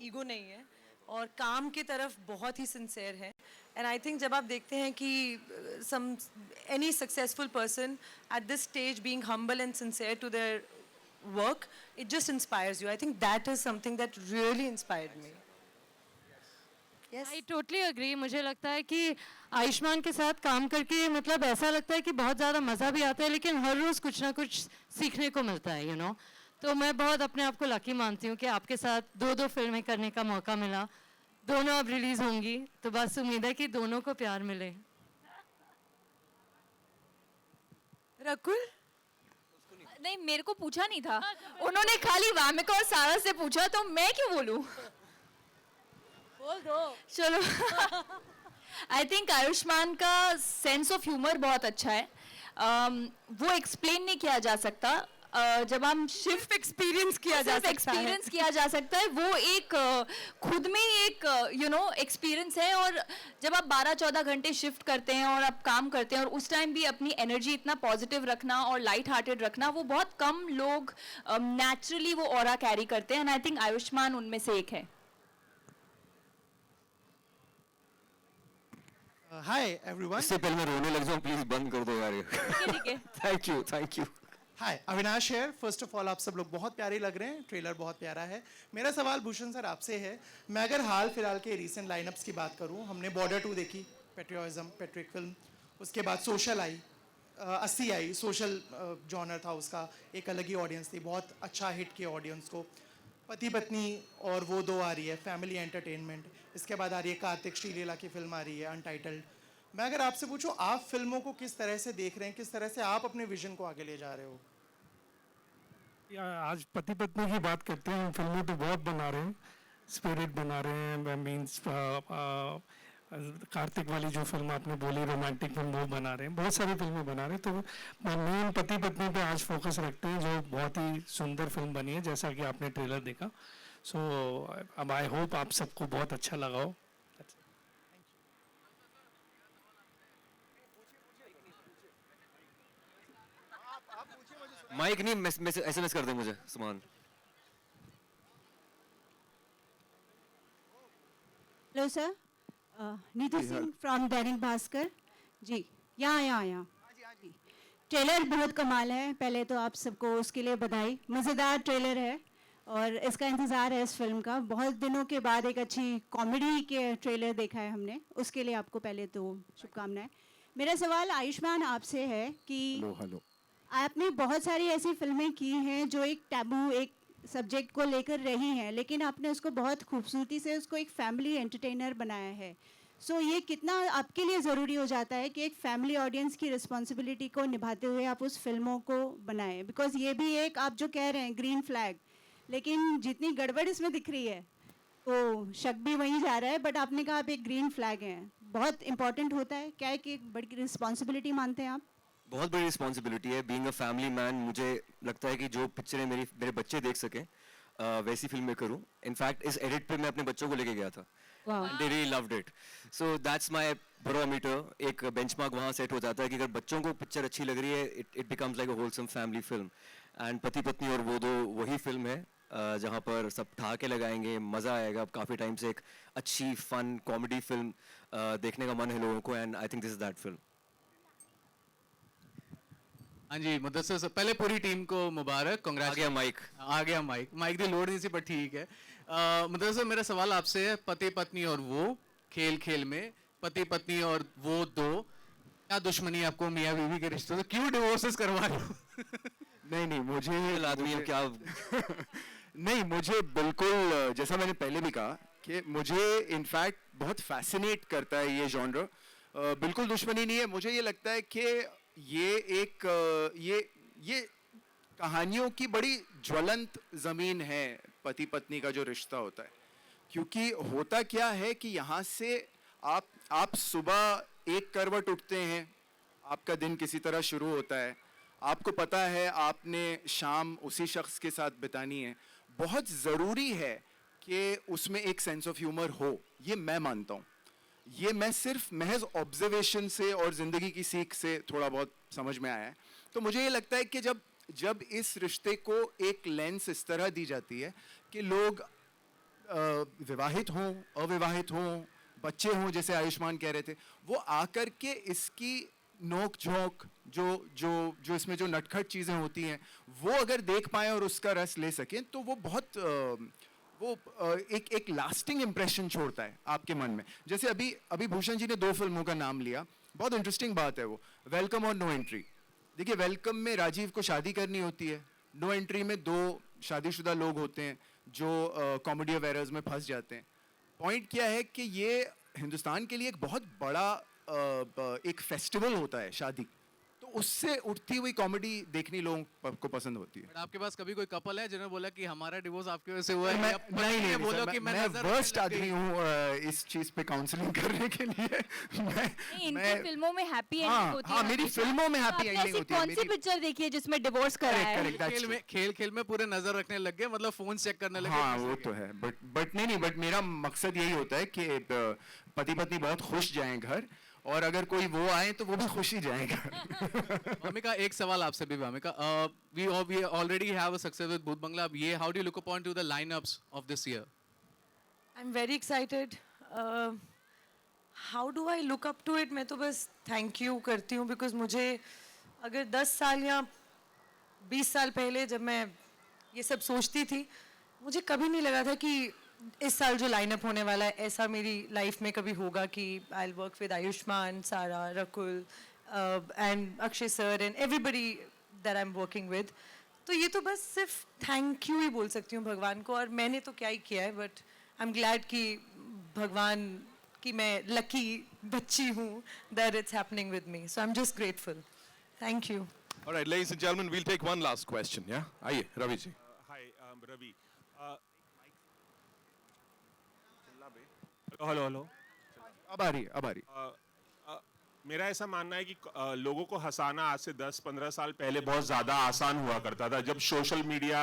ईगो नहीं है और काम की तरफ बहुत ही सिंसेयर है. एंड आई थिंक जब आप देखते हैं कि any successful person at this stage being humble and sincere to their work, it just inspires you. I think that is something that really inspired me. Yes. I totally agree. मुझे लगता है कि आयुष्मान के साथ काम करके मतलब ऐसा लगता है कि बहुत ज़्यादा मज़ा भी आता है, लेकिन हर रोज़ कुछ ना कुछ सीखने को मिलता है, you know. तो मैं बहुत अपने आप को लकी मानती हूँ कि आपके साथ दो फिल्में करने का मौका मिला. दोनों अब रिलीज़ होंगी, तो बस उम्मीद है कि दोनों को प्यार मिले. रकुल? नहीं, मेरे को पूछा नहीं था. उन्होंने खाली वामिका और सारा से पूछा, तो मैं क्यों बोलूं? बोल दो. चलो. आई थिंक आयुष्मान का सेंस ऑफ ह्यूमर बहुत अच्छा है. वो एक्सप्लेन नहीं किया जा सकता. जब हम शिफ्ट एक्सपीरियंस किया जा सकता है। एक्सपीरियंस किया जा सकता है, वो एक खुद में ही एक एक्सपीरियंस है। और जब आप 12-14 घंटे शिफ्ट करते हैं और आप काम करते हैं और उस टाइम भी अपनी एनर्जी इतना पॉजिटिव रखना और लाइट हार्टेड रखना, वो बहुत कम लोग नेचुरली वो ऑरा कैरी करते हैं। एंड आई थिंक आयुष्मान उनमें से एक है। Hi everyone. इससे पहले मैं रोने लग जाऊं, प्लीज बंद कर दो यार ये। ठीक है। Thank you. Hi, Avinash here. First of all, आप सब लोग बहुत प्यारे लग रहे हैं, ट्रेलर बहुत प्यारा है। मेरा सवाल भूषण सर आपसे है, मैं अगर हाल फिलहाल के रीसेंट लाइनअप्स की बात करूं, हमने बॉर्डर 2 देखी, पैट्रियट फिल्म, उसके बाद सोशल आई, 80 आई, सोशल जॉनर था उसका, एक अलग ही ऑडियंस थी, बहुत अच्छा हिट किया ऑडियंस को। पति पत्नी और वो 2 आ रही है, फैमिली एंटरटेनमेंट। इसके बाद आ रही है कार्तिक श्रीलीला की फिल्म आ रही है, अनटाइटल्ड। मैं अगर आपसे पूछूं, आप फिल्मों को किस तरह से देख रहे हैं, किस तरह से आप अपने विजन को आगे ले जा रहे हो? आज पति पत्नी की बात करते हैं, हम फिल्में तो बहुत बना रहे हैं, स्पिरिट बना रहे हैं, मीन्स कार्तिक वाली जो फिल्म आपने बोली रोमांटिक फिल्म, वो बना रहे हैं, बहुत सारी फिल्में बना रहे हैं। तो मेन पति पत्नी पे आज फोकस रखते हैं, जो बहुत ही सुंदर फिल्म बनी है, जैसा कि आपने ट्रेलर देखा। सो अब आई होप आप सबको बहुत अच्छा लगा हो। माइक नहीं, SMS कर दे मुझे सामान। Hello sir, Neetu Singh from Dainik Bhaskar जी। यहाँ ट्रेलर बहुत कमाल है, पहले तो आप सबको उसके लिए बधाई। मज़ेदार ट्रेलर है और इसका इंतज़ार है इस फिल्म का। बहुत दिनों के बाद एक अच्छी कॉमेडी के ट्रेलर देखा है हमने, उसके लिए आपको पहले तो शुभकामनाएं। मेरा सवाल आयुष्मान आपसे है कि हेलो आपने बहुत सारी ऐसी फिल्में की हैं जो एक टैबू, एक सब्जेक्ट को लेकर रही हैं, लेकिन आपने उसको बहुत खूबसूरती से उसको एक फैमिली एंटरटेनर बनाया है। सो ये कितना आपके लिए ज़रूरी हो जाता है कि एक फैमिली ऑडियंस की रिस्पॉन्सिबिलिटी को निभाते हुए आप उस फिल्मों को बनाएं? बिकॉज ये भी एक, आप जो कह रहे हैं ग्रीन फ्लैग, लेकिन जितनी गड़बड़ इसमें दिख रही है तो शक भी वहीं जा रहा है, बट आपने कहा आप एक ग्रीन फ्लैग हैं, बहुत इंपॉर्टेंट होता है क्या है कि एक बड़ी रिस्पॉन्सिबिलिटी मानते हैं आप? बहुत बड़ी रिस्पॉन्सिबिलिटी है बीइंग अ फैमिली मैन। मुझे लगता है कि जो पिक्चरें मेरे बच्चे देख सकें वैसी फिल्में करूं। इनफैक्ट इस एडिट पे मैं अपने बच्चों को लेके गया था, they really loved it. So that's my barometer, एक बेंचमार्क वहाँ सेट हो जाता है कि अगर बच्चों को पिक्चर अच्छी लग रही है, it becomes like a wholesome family film. And पति पत्नी और वो 2 वही फिल्म है जहाँ पर सब ठहाके लगाएंगे, मज़ा आएगा। काफ़ी टाइम से एक अच्छी फन कॉमेडी फिल्म देखने का मन है लोगों को, and I think this is that film. हाँ जी, मुदस्सिर सर, पहले पूरी टीम को मुबारक, कांग्रेचुलेशन। आ गया माइक दी लोड नहीं सी, पर ठीक है। मुदस्सिर सर, मेरा सवाल आपसे है, पति पत्नी और वो खेल में, पति पत्नी और वो 2, क्या दुश्मनी आपको मियाँ बीवी के रिश्ते से, क्यों डिवोर्सेस करवा रहे हो? नहीं मुझे आदमी है क्या नहीं, मुझे बिल्कुल, जैसा मैंने पहले भी कहा कि मुझे इनफैक्ट बहुत फैसिनेट करता है ये जॉनर। बिल्कुल दुश्मनी नहीं है, मुझे ये लगता है कि ये एक ये कहानियों की बड़ी ज्वलंत ज़मीन है, पति पत्नी का जो रिश्ता होता है। क्योंकि होता क्या है कि यहाँ से आप सुबह एक करवट उठते हैं, आपका दिन किसी तरह शुरू होता है, आपको पता है आपने शाम उसी शख्स के साथ बितानी है। बहुत ज़रूरी है कि उसमें एक सेंस ऑफ ह्यूमर हो, ये मैं मानता हूँ। ये मैं सिर्फ महज ऑब्जर्वेशन से और ज़िंदगी की सीख से थोड़ा बहुत समझ में आया है। तो मुझे ये लगता है कि जब इस रिश्ते को एक लेंस इस तरह दी जाती है कि लोग विवाहित हों, अविवाहित हों, बच्चे हों, जैसे आयुष्मान कह रहे थे, वो आकर के इसकी नोक झोंक जो इसमें जो नटखट चीज़ें होती हैं वो अगर देख पाएँ और उसका रस ले सकें, तो वो बहुत एक लास्टिंग इम्प्रेशन छोड़ता है आपके मन में। जैसे अभी भूषण जी ने 2 फिल्मों का नाम लिया, बहुत इंटरेस्टिंग बात है वो, वेलकम और नो एंट्री। देखिए, वेलकम में राजीव को शादी करनी होती है, नो एंट्री में 2 शादीशुदा लोग होते हैं जो कॉमेडी ऑफ एरर्स में फंस जाते हैं। पॉइंट क्या है कि ये हिंदुस्तान के लिए एक बहुत बड़ा एक फेस्टिवल होता है शादी, तो तो उससे उठती हुई कॉमेडी देखनी लोगों को पसंद होती है। बट आपके पास कभी कोई कपल है जिन्होंने बोला कि हमारा डिवोर्स आपकी वजह से हुआ है? मैं या पत्नी ने नहीं बोला सर, कि मैं नजर वर्स्ट रखने लग आदमी गई? हूँ इस चीज पे काउंसलिंग करने के लिए। नहीं, इनकी फिल्मों में हैप्पी एंडिंग होती है। हाँ, मेरी हमेशा। फिल्मों में तो हैप्पी आपने एंडिंग ऐसी होती है। कौन सी पिक्चर देखी है जिसमें डिवोर्स करा है? खेल में पूरे नजर रखने लग गए, मतलब फोन चेक करने लगे। हाँ वो तो है, बट नहीं, बट मेरा मकसद यही होता है कि पति पत्नी बहुत खुश जाएं घर, और अगर कोई वो आए तो वो भी खुश ही जाएगा। वामिका, एक सवाल आपसे भी। Wamiqa, we already have a success with भूत बंगला। अब ये how do you look upon to the lineups of this year? I'm very excited. How do I look up to it? मैं तो बस thank you करती हूँ, because मुझे अगर 10 साल या 20 साल पहले जब मैं ये सब सोचती थी, मुझे कभी नहीं लगा था कि इस साल जो लाइनअप होने वाला है ऐसा मेरी लाइफ में कभी होगा कि आई वर्क विद आयुष्मान, सारा, Rakul and Akshay sir and everybody that I am working with. तो ये तो बस सिर्फ थैंक यू ही बोल सकती हूँ भगवान को, और मैंने तो क्या ही किया है, बट आई एम ग्लैड कि भगवान की मैं लकी बच्ची हूँ that it's happening with me, so I am just grateful. Thank you. All right, ladies and gentlemen, we'll take one last question. Yeah, आइए Ravi ji. Hi, Ravi. Hello. अब आ रही। मेरा ऐसा मानना है कि लोगों को हंसाना आज से 10-15 साल पहले बहुत ज़्यादा आसान हुआ करता था, जब सोशल मीडिया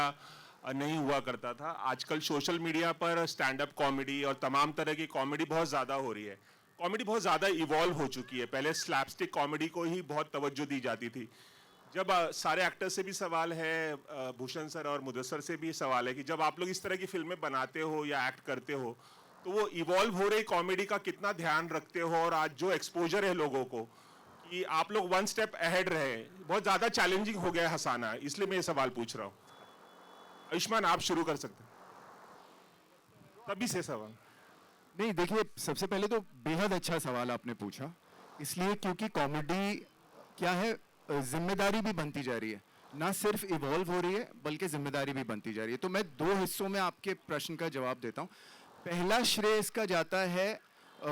नहीं हुआ करता था। आजकल सोशल मीडिया पर स्टैंड अप कॉमेडी और तमाम तरह की कॉमेडी बहुत ज़्यादा हो रही है। कॉमेडी बहुत ज़्यादा इवॉल्व हो चुकी है। पहले स्लैपस्टिक कॉमेडी को ही बहुत तवज्जो दी जाती थी। जब सारे एक्टर्स से भी सवाल है, भूषण सर और मुदस्सर से भी सवाल है कि जब आप लोग इस तरह की फिल्में बनाते हो या एक्ट करते हो, तो वो इवॉल्व हो रही कॉमेडी का कितना ध्यान रखते हो, और आज जो एक्सपोजर है लोगों को कि आप लोग वन स्टेप अहेड रहे, बहुत ज़्यादा चैलेंजिंग हो गया हंसाना, इसलिए मैं ये सवाल पूछ रहा हूँ। आयुष्मान, आप शुरू कर सकते हैं, तभी से सवाल। नहीं देखिए, सबसे पहले तो बेहद अच्छा सवाल आपने पूछा, इसलिए क्योंकि कॉमेडी क्या है, जिम्मेदारी भी बनती जा रही है, ना सिर्फ इवॉल्व हो रही है बल्कि जिम्मेदारी भी बनती जा रही है। तो मैं 2 हिस्सों में आपके प्रश्न का जवाब देता हूँ। पहला श्रेय इसका जाता है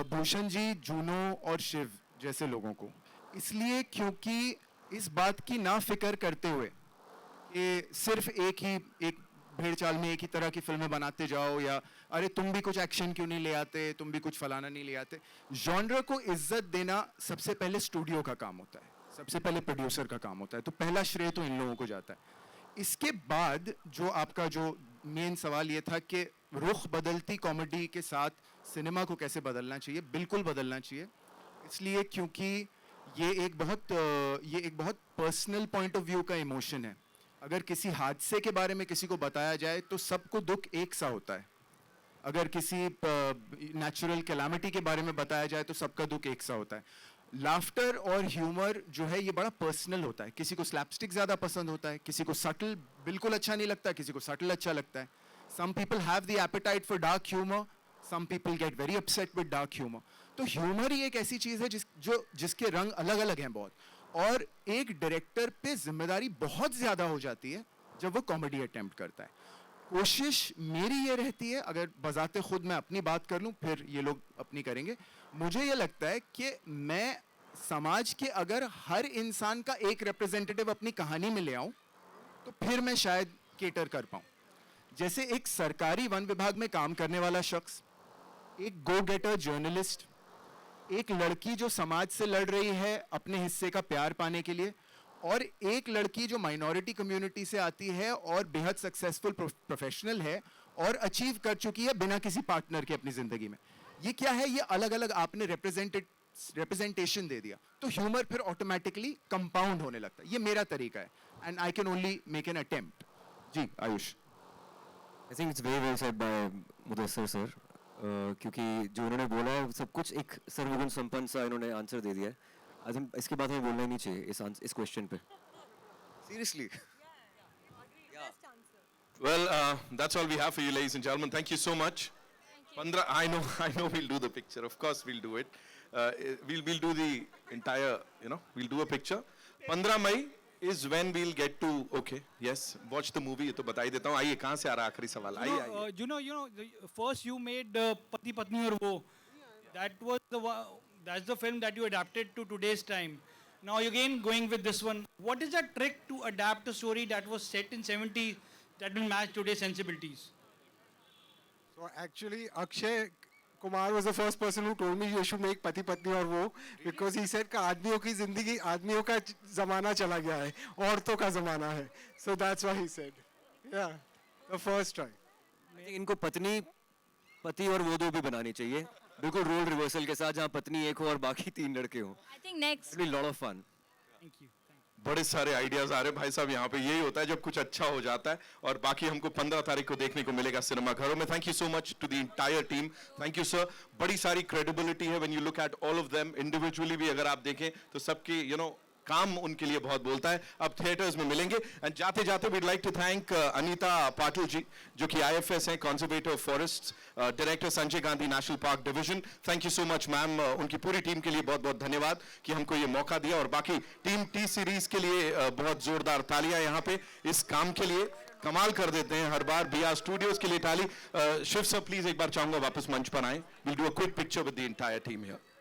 भूषण जी, जूनो और शिव जैसे लोगों को, इसलिए क्योंकि इस बात की ना फिक्र करते हुए कि सिर्फ एक भेड़ चाल में एक ही तरह की फिल्में बनाते जाओ, या अरे तुम भी कुछ एक्शन क्यों नहीं ले आते, तुम भी कुछ फलाना नहीं ले आते। जॉनर को इज्जत देना सबसे पहले स्टूडियो का काम होता है, सबसे पहले प्रोड्यूसर का काम होता है। तो पहला श्रेय तो इन लोगों को जाता है। इसके बाद जो आपका जो मेन सवाल ये था कि रुख बदलती कॉमेडी के साथ सिनेमा को कैसे बदलना चाहिए, बिल्कुल बदलना चाहिए, इसलिए क्योंकि ये एक बहुत पर्सनल पॉइंट ऑफ व्यू का इमोशन है। अगर किसी हादसे के बारे में किसी को बताया जाए तो सबको दुख एक सा होता है, अगर किसी नेचुरल कैलामिटी के बारे में बताया जाए तो सबका दुख एक सा होता है। लाफ्टर और ह्यूमर जो है ये बड़ा पर्सनल होता है, किसी को स्लैपस्टिक ज़्यादा पसंद होता है, किसी को सटल बिल्कुल अच्छा नहीं लगता, किसी को सटल अच्छा लगता है। Some people have the appetite for dark humor, some people get very upset with dark humor. तो ह्यूमर ही एक ऐसी चीज़ है जिसके रंग अलग अलग हैं बहुत, और एक डायरेक्टर पे जिम्मेदारी बहुत ज़्यादा हो जाती है जब वो कॉमेडी अटेम्प्ट करता है। कोशिश मेरी ये रहती है, अगर बजाते खुद मैं अपनी बात कर लूँ, फिर ये लोग अपनी करेंगे, मुझे ये लगता है कि मैं समाज के अगर हर इंसान का एक रिप्रेजेंटेटिव अपनी कहानी में ले आऊँ तो फिर मैं शायद केटर कर पाऊँ। जैसे एक सरकारी वन विभाग में काम करने वाला शख्स, एक गो गेटर जर्नलिस्ट, एक लड़की जो समाज से लड़ रही है अपने हिस्से का प्यार पाने के लिए, और एक लड़की जो माइनॉरिटी कम्युनिटी से आती है और बेहद सक्सेसफुल प्रोफेशनल है और अचीव कर चुकी है बिना किसी पार्टनर के अपनी ज़िंदगी में। ये क्या है, ये अलग अलग आपने रिप्रेजेंटेशन दे दिया, तो ह्यूमर फिर ऑटोमेटिकली कंपाउंड होने लगता है। ये मेरा तरीका है, and I can only make an attempt. जी Ayush. I think it's very well said by Mudassar sir, क्योंकि जो उन्होंने बोला है सब कुछ एक सर्वगुण संपन्न सा इन्होंने आंसर दे दिया है। आई थिंक इसके बाद हमें बोलना ही नहीं चाहिए इस क्वेश्चन पे, seriously. Well, that's all we have for you, ladies and gentlemen. Thank you so much. 15, I know we'll do the picture. Of course we'll do it. We'll do the entire, we'll do a picture. 15 May is when we'll get to, okay, yes, watch the movie. ये तो बता ही देता हूँ। आइए, कहाँ से आ रहा आखिरी सवाल? आइए। You know, first you made पति पत्नी और वो. That was that's the film that you adapted to today's time. Now again going with this one. What is that trick to adapt a story that was set in 70s that will match today's sensibilities? So actually, Akshay Kumar was the first person who told me you should make Pati Patni और वो, because he said कि आदमियों की जिंदगी, आदमियों का ज़माना चला गया है, औरतों का ज़माना है. So that's why he said. Yeah, the first try. इनको पत्नी, पति और वो दो भी बनानी चाहिए. बिल्कुल रोल रिवर्सल के साथ, जहाँ पत्नी एक हो और बाकी 3 लड़के हो. I think next. It'll be a lot of fun. Thank you. बड़े सारे आइडियाज आ रहे हैं भाई साहब यहाँ पे. यही होता है जब कुछ अच्छा हो जाता है. और बाकी हमको 15 तारीख को देखने को मिलेगा सिनेमा घरों में. Thank you so much to the entire team. Thank you sir. बड़ी सारी क्रेडिबिलिटी है when you look at all of them individually भी. अगर आप देखें तो सबकी काम उनके लिए बहुत बोलता है. अब थिएटर्स में मिलेंगे. एंड जाते जाते we'd like to thank Anita Patil ji, जो कि IFS हैं, conservator forest, director Sanjay Gandhi national park division. Thank you so much ma'am. उनकी पूरी टीम के लिए बहुत बहुत धन्यवाद कि हमको ये मौका दिया. और बाकी टीम T सीरीज के लिए बहुत जोरदार तालियां यहाँ पे इस काम के लिए. कमाल कर देते हैं हर बार. BR स्टूडियोज के लिए ताली. शिव सर प्लीज एक बार चाहूंगा वापस मंच पर आए. Will do a quick picture with the entire team here.